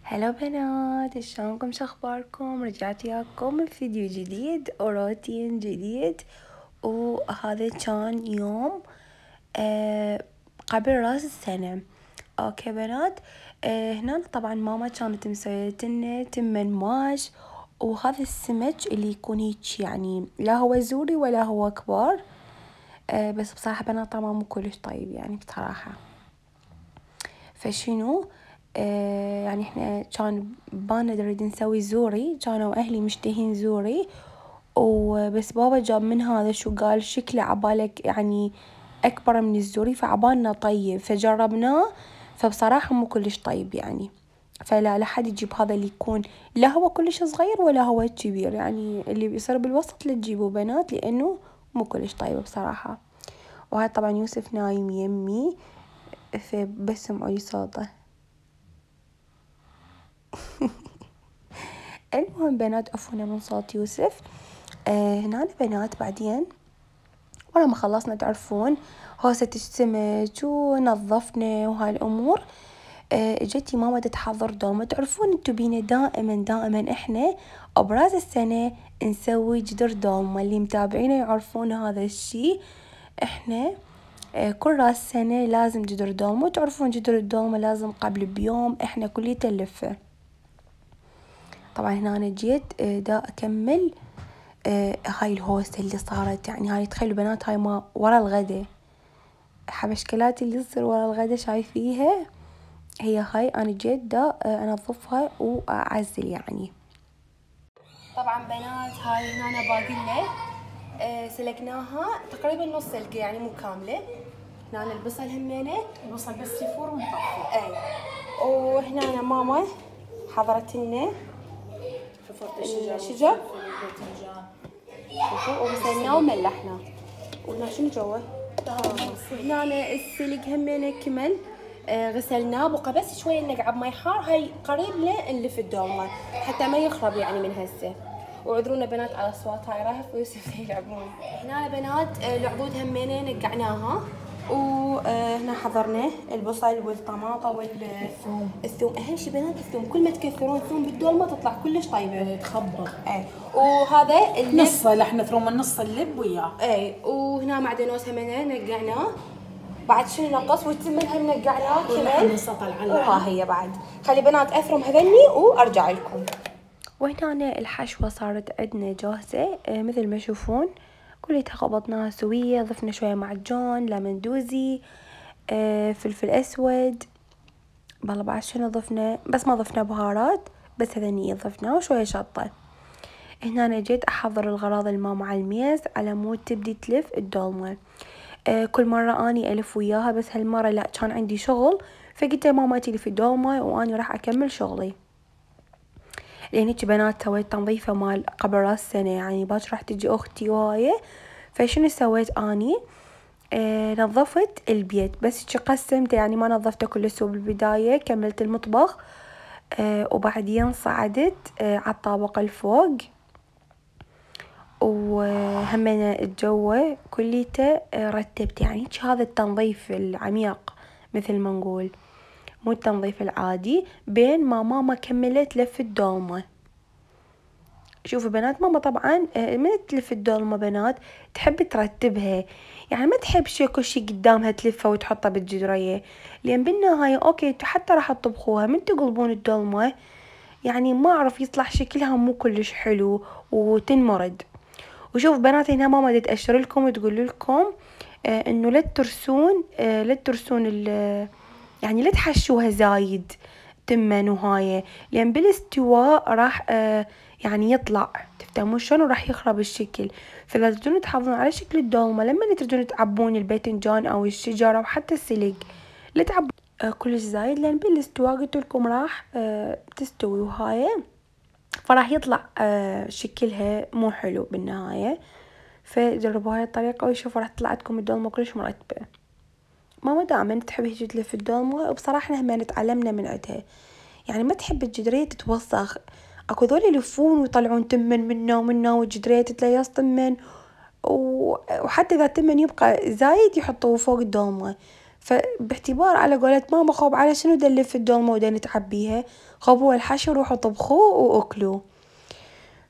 هلا بنات، شلونكم؟ شخباركم؟ رجعت وياكم بفيديو جديد وروتين جديد. وهذا كان يوم قبل راس السنة. اوكي بنات، هنا طبعا ماما كانت مسويت لنا تمن ماش، وهذا السمك اللي يكون هيك يعني لا هو زوري ولا هو كبار. بس بصراحة بنات طعمه مو كلش طيب يعني بصراحة. فشنو يعني احنا كان بانا نريد نسوي زوري، كانوا اهلي مشتهين زوري، وبس بابا جاب من هذا شو قال شكله عبالك يعني اكبر من الزوري، فعبالنا طيب فجربناه، فبصراحة مو كلش طيب يعني. فلا حد يجيب هذا اللي يكون لا هو كلش صغير ولا هو كبير، يعني اللي بيصير بالوسط لا تجيبوا بنات، لانه مو كلش طيب بصراحة. وهذا طبعا يوسف نايم يمي، فبسمعوا صوته. المهم بنات عفونا من صوت يوسف. هنا بنات بعدين ورا ما خلصنا تعرفون هوسة السمك ونظفنا وهاي الأمور، اجتي ماما تحضر دومة. تعرفون انتو بينا دائما احنا ابراز السنة نسوي جدر دومة، اللي متابعينا يعرفون هذا الشي. احنا كل راس سنة لازم جدر دومة، وتعرفون جدر الدومة لازم قبل بيوم احنا كلية نلفه. طبعا هنا أنا جيت دا أكمل هاي الهوسة اللي صارت، يعني هاي تخيلوا بنات هاي ما ورا الغدا، حبشكلات اللي تصير ورا الغدا شايفيها، هي هاي أنا جيت دا أنظفها وأعزل يعني. طبعا بنات هاي هنا أنا باقي سلقناها تقريبا نص سلقة يعني مو كاملة. هنا البصل همينة، البصل بس يفور ونطفي. اي. وهنا ماما حضرت لنا الشجر وغسلناه وملحناه. وهنا شنو جوا؟ وهنا السلق همينه كمل، غسلناه بقى بس شويه نقعه بمي حار، هاي قريب نلف الدومه حتى ما يخرب يعني من هسه. وعذرونا بنات على اصوات هاي رايح ويوسف يلعبون. هنا بنات العضود همينه نقعناها، وهنا حضرنا البصل والطماطة والثوم. اهم شي بنات الثوم، كل ما تكثرون ثوم بالدولمة تطلع كلش طيبة تخبط. اي. وهذا اللب نص لحنا ثروم النص اللب وياه. اي. وهنا معدنوس همنا نقعناه. بعد شنو نقص؟ والتمن هم نقعناه كمان. وها هي بعد. خلي بنات اثرم هذني وارجع لكم. وهنا الحشوة صارت عندنا جاهزة مثل ما تشوفون، كليتها خبطناها سوية، ضفنا شوية معجون ليمون دوزي، فلفل اسود، والله بعد شنو ضفنا، بس ما ضفنا بهارات، بس هذني ضفناه وشوية شطة. هنا أنا جيت أحضر الغراض الماما على الميز على مود تبدي تلف الدولمة. كل مرة أني ألف وياها، بس هالمرة لا كان عندي شغل، فقلت ماما تلف الدولمة وأني راح أكمل شغلي، لأن هيك بنات سويت تنظيفة مال قبل راس سنة، يعني باش راح تجي أختي وهاي. فشنو سويت أني؟ نظفت البيت بس هيك قسمته، يعني ما نظفته كله سوى بالبداية، كملت المطبخ وبعدين صعدت على الطابق الفوق، وهمنا الجو كليته رتبت، يعني هذا التنظيف العميق مثل ما نقول، مو التنظيف العادي. بين ما ماما كملت لف الدولمة. شوفوا بنات ماما طبعا من تلف الدولمة بنات تحب ترتبها، يعني ما تحب شي كل شي قدامها تلفه وتحطه بالجدرية، لان بالنهاية اوكي حتى راح تطبخوها من تقلبون الدولمة، يعني ما اعرف يطلع شكلها مو كلش حلو وتنمرد. وشوف بنات هنا ماما تأشر لكم وتقول لكم انه لا ترسون يعني لا تحشوها زايد تمن وهاي، لان بالاستواء راح يعني يطلع، تفهمون شلون، راح يخرب الشكل. فاذا تريدون تحافظون على شكل الدولمة لما تريدون تعبون الباذنجان او الشجر او حتى السلق، لا تعبون كلش زايد، لان بالاستواء قلت لكم راح تستوي وهاي، فراح يطلع شكلها مو حلو بالنهاية. فجربوا هاي الطريقة وشوفوا راح تطلع لكم الدولمة كلش مرتبة. ماما دائما تحب هيك تلف الدولمة، وبصراحة احنا تعلمنا من عندها، يعني ما تحب الجدرية تتوسخ. اكو ذول يلفون ويطلعون تمن منا والجدرية تتليص تمن، وحتى اذا تمن يبقى زايد يحطوه فوق الدولمة، فباعتبار على قولة ماما خوب على شنو دلف الدولمة ودين تعبيها، خوبوا الحشو روحوا طبخوه واكلوا.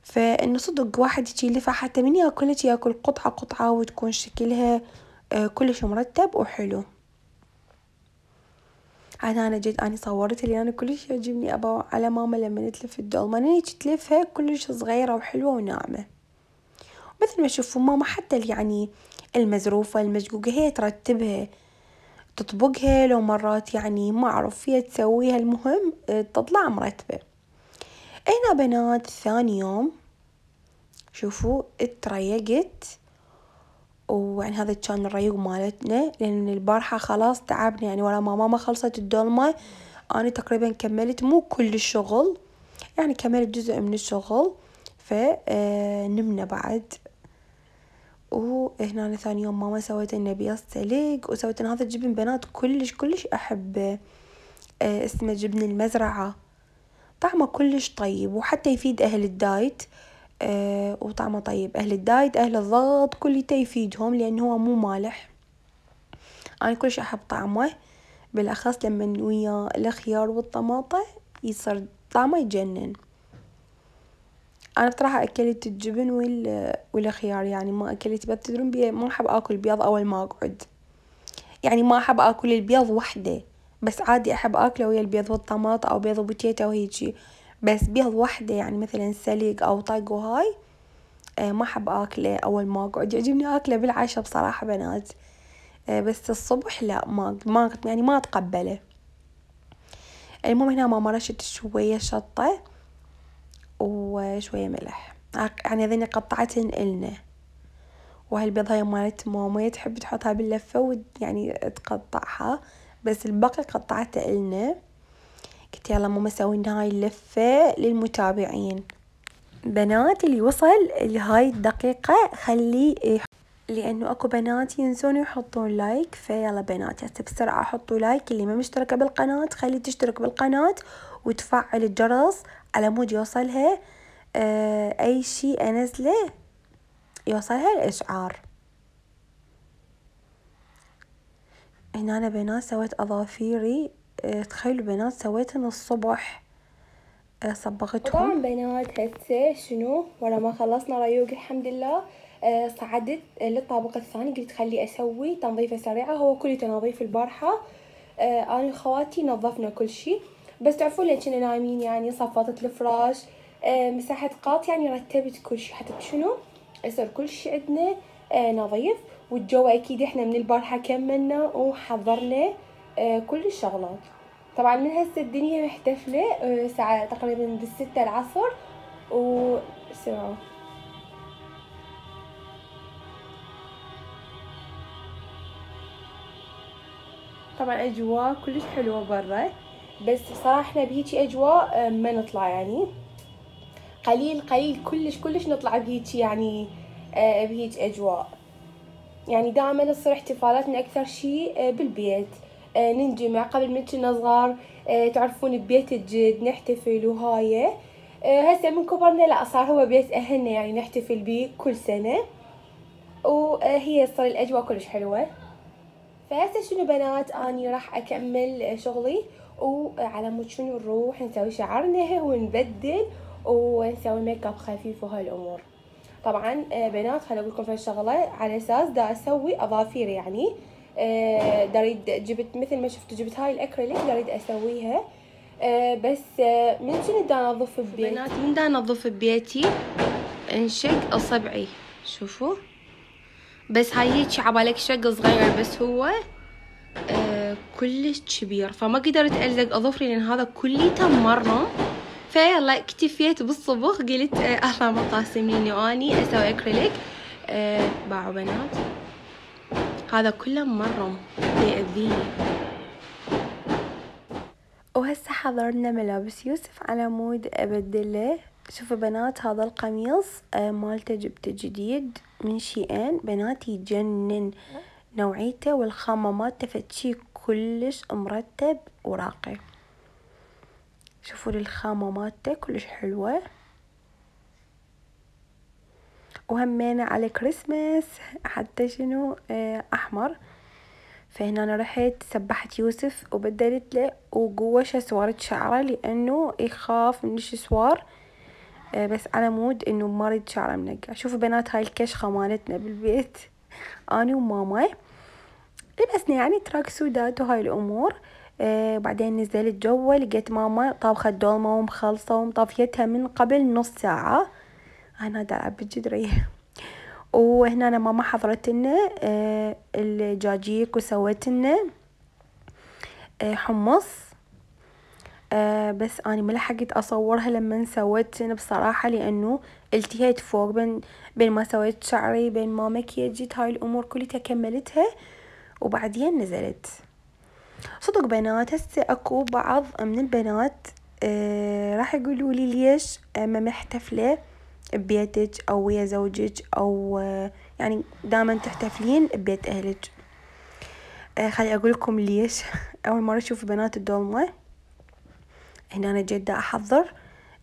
فإنه صدق واحد يجي يلفها حتى من ياكل ياكل قطعة قطعة وتكون شكلها كلش مرتب وحلو. أنا جيت أنا صورت اللي أنا كلش يعجبني أبا على ماما لما تلف الدولمة، أنا تلفها كلش صغيرة وحلوة وناعمة. مثل ما تشوفوا ماما حتى يعني المزروفة المزقوقة هي ترتبها تطبقها، لو مرات يعني ما أعرف فيها تسويها، المهم تطلع مرتبة. هنا بنات ثاني يوم شوفوا اتريقت، ويعني هذا كان الريق مالتنا، لأن البارحة خلاص تعبنا يعني ورا ما ماما خلصت الدولمة أنا تقريبا كملت مو كل الشغل، يعني كملت جزء من الشغل، فنمنا بعد. وهنا ثاني يوم ماما سويت لنا بيض سلق، وسويت لنا هذا الجبن بنات كلش أحبه، اسمه جبن المزرعة، طعمه كلش طيب وحتى يفيد أهل الدايت، وطعمه طيب. أهل الدايت أهل الضغط كليته يفيدهم لأنه هو مو مالح. أنا كلش أحب طعمه، بالأخص لما ويا الخيار والطماطة يصير طعمه يجنن. أنا بصراحة أكلت الجبن والخيار، يعني ما أكلت بيض. تدرون ما أحب أكل بيض أول ما أقعد، يعني ما أحب أكل البيض وحده، بس عادي أحب أكله ويا البيض والطماطة أو بيض وبوتيتا وهيجي، بس بيض وحده يعني مثلا سلق أو طق وهاي ما أحب أكله أول ما أقعد. يعجبني أكله بالعشاء بصراحة بنات، بس الصبح لا ما يعني ما أتقبله. المهم هنا ماما رشت شوية شطة وشوية ملح، يعني هذين قطعتهن إلنا. وهالبيض هاي مالت ماما تحب تحطها باللفة يعني تقطعها، بس الباقي قطعته إلنا. قلت يلا ماما سوينا هاي اللفة للمتابعين. بنات اللي وصل لهاي الدقيقة خليه لأنه أكو بنات ينسون يحطون لايك، فيلا بنات هسه بسرعة حطوا لايك. اللي ما مشتركة بالقناة خلي تشترك بالقناة وتفعل الجرس على مود يوصلها أي شيء أنزله يوصلها الإشعار. هنا أنا بنات سويت أظافيري، تخيلوا بنات سويتهن الصبح، صبغتهم. طبعا بنات هسه شنو ورا ما خلصنا ريوق الحمد لله صعدت للطابق الثاني، قلت خلي أسوي تنظيفة سريعة. هو كل تنظيف البارحة أنا وخواتي نظفنا كل شيء، بس تعرفون لين كنا نايمين يعني صفطت الفراش، مسحت قاط، يعني رتبت كل شيء حتى شنو يصير كل شيء عندنا نظيف. والجو أكيد إحنا من البارحة كملنا وحضرنا كل الشغلات. طبعا من هسه الدنيا محتفلة، ساعة تقريبا بالستة العصر وساعة. طبعا أجواء كلش حلوة برا، بس بصراحة احنا بهيجي أجواء ما نطلع، يعني قليل كلش نطلع بهيجي يعني بهيج أجواء. يعني دائما تصير احتفالاتنا أكثر شي بالبيت، ننجمع قبل ما كنا صغار تعرفون ببيت الجد نحتفل وهاي. هسه من كبرنا لا صار هو بيت أهلنا يعني نحتفل بيه كل سنة، وهي صار الأجواء كلش حلوة. فهسه شنو بنات أني راح أكمل شغلي، وعلى مود شنو نروح نسوي شعرنا ونبدل ونسوي ميك اب خفيف وهالأمور. طبعا بنات خليني اقول لكم في الشغله، على اساس دا اسوي اظافير يعني اريد جبت مثل ما شفتوا جبت هاي الاكريليك اريد اسويها، بس من شنو دا انظف ببيتي بنات، من دا انظف ببيتي انشق اصبعي شوفوا، بس هاي هيك عبالك شق صغير، بس هو كلش كبير فما قدرت الزق اظفري لان هذا كليته مرم. فيلا اكتفيت بالصبغ، قلت الله ما قاسميني واني اسوي اكريليك. باعوا بنات هذا كله مرم يأذيني. وهسه حضرنا ملابس يوسف على مود ابدله. شوفوا بنات هذا القميص مالته جبته جديد من شيئين بنات، يجنن نوعيته والخامة مالته فتشي كلش مرتب وراقي. شوفوا الخامة مالته كلش حلوة، وهمينا على كريسماس حتى شنو احمر. فهنا أنا رحت سبحت يوسف وبدلت له وقوش سوارة شعره لأنه يخاف من الشسوار، بس على مود إنه ما أريد شعره منقع. شوفوا بنات هاي الكشخة مالتنا بالبيت أنا وماما لبسنا يعني تراك سودات وهاي الأمور. بعدين نزلت جوا لقيت ماما طابخة دولمة ومخلصة ومطافيتها من قبل نص ساعة. أنا دلعب بالجدرية. وهنا أنا ماما حضرت لنا الجاجيك وسوت لنا حمص. بس أنا ما لحقت أصورها لما سويت بصراحة، لأنه التهيت فوق بين ما سويت شعري بين ما مكياجت هاي الأمور كلها كملتها وبعدين نزلت. صدق بنات هسه أكو بعض من البنات راح يقولوا لي ليش ما محتفلة ببيتك أو ويا زوجك أو يعني دائما تحتفلين ببيت أهلك. خلي أقول لكم ليش. أول مرة أشوف بنات الدولمة هنا أنا جدا أحضر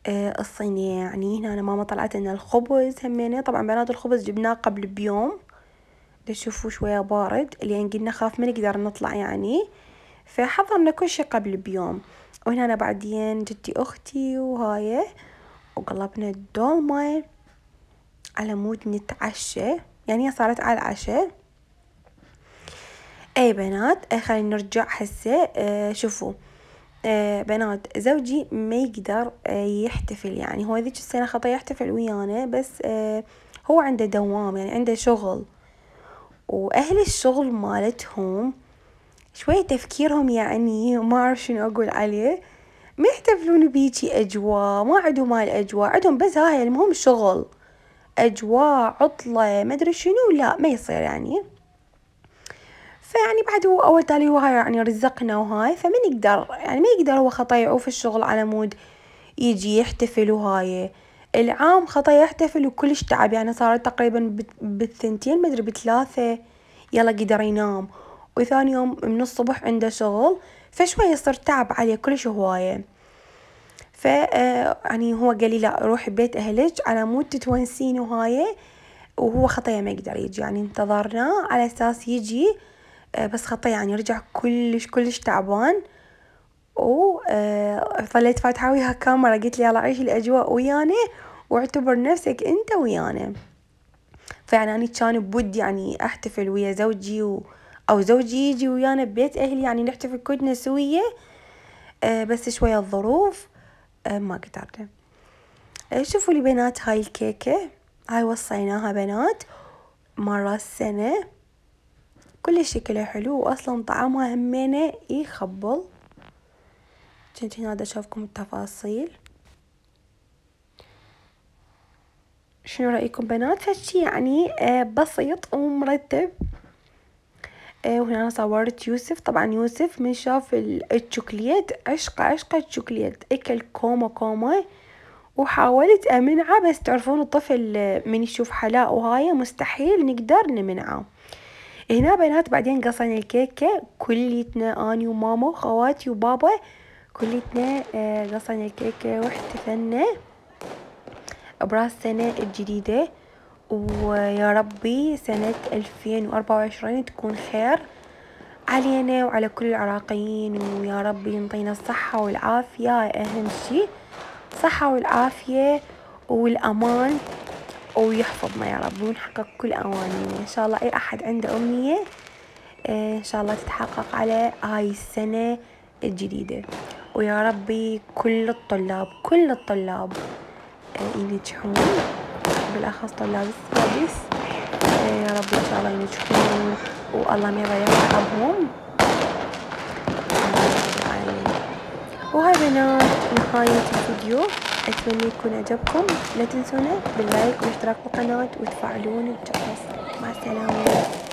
الصينية. يعني هنا أنا ماما طلعت لنا الخبز همينة. طبعا بنات الخبز جبناه قبل بيوم، تشوفوا شوية بارد لأن قلنا خاف ما نقدر نطلع يعني، فحضرنا كل شي قبل بيوم. وهنا أنا بعدين جدي أختي وهاي وقلبنا الدولمة على مود نتعشى، يعني صارت على العشاء. أي بنات خلينا نرجع هسه. شوفوا بنات زوجي ما يقدر يحتفل، يعني هو ذيك السنة خطأ يحتفل ويانا، بس هو عنده دوام يعني عنده شغل، وأهل الشغل مالتهم شوية تفكيرهم يعني ما أعرف شنو أقول عليه، ما يحتفلون بيجي أجواء، ما عندهم هاي الأجواء، عندهم بس هاي المهم شغل أجواء عطلة ما أدري شنو، لا ما يصير يعني. فيعني بعد هو أول تالي هو هاي يعني رزقنا وهاي، فما نقدر يعني ما يقدر هو خطا يعوف الشغل على مود يجي يحتفل وهاي. العام خطا يحتفل وكلش تعب، يعني صارت تقريبا بالثنتين ما أدري بثلاثة يلا قدر ينام، وثاني يوم من الصبح عنده شغل، فشوي يصير تعب عليه كلش هواية. يعني هو قال لي لا روحي بيت أهلك على مود تتونسين وهاي، وهو خطية ما يقدر يجي، يعني انتظرناه على أساس يجي، بس خطية يعني رجع كلش تعبان. ظليت فاتحة وياها كاميرا قلت لي يلا عيش الأجواء ويانا واعتبر نفسك أنت ويانا. فيعني أنا كان بودي يعني أحتفل ويا زوجي أو زوجي يجي ويانا ببيت أهلي، يعني نحتفل كلنا سوية، بس شوية الظروف ما قدرنا. شوفوا لي بنات هاي الكيكة، هاي وصيناها بنات مرة السنة، كل شكلها حلو وأصلا طعمها همينة يخبل. كنت هنا دا أشوفكم التفاصيل. شنو رأيكم بنات؟ هالشي يعني بسيط ومرتب. وهنا أنا صورت يوسف. طبعا يوسف من شاف الشوكليت عشقة الشوكليت، أكل كومة وحاولت أمنعه، بس تعرفون الطفل من يشوف حلاء وهاي مستحيل نقدر نمنعه. هنا بنات بعدين قصينا الكيكة كليتنا، أني وماما وخواتي وبابا كليتنا قصينا الكيكة واحتفلنا براس السنة الجديدة. ويا ربي سنة 2024 تكون خير علينا وعلى كل العراقيين، ويا ربي ينطينا الصحة والعافية، أهم شي الصحة والعافية والأمان، ويحفظنا يا رب ونحقق كل أمانينا إن شاء الله. أي أحد عنده أمنية إن شاء الله تتحقق على هاي السنة الجديدة. ويا ربي كل الطلاب ينجحون، بالأخص طلاب السادس، يا رب إن شاء الله ينجحون والله ما يضيع تعبهم. وهاي بنات نهاية الفيديو، أتمنى يكون عجبكم. لا تنسونا باللايك والاشتراك بالقناة وتفعلون الجرس. مع السلامة.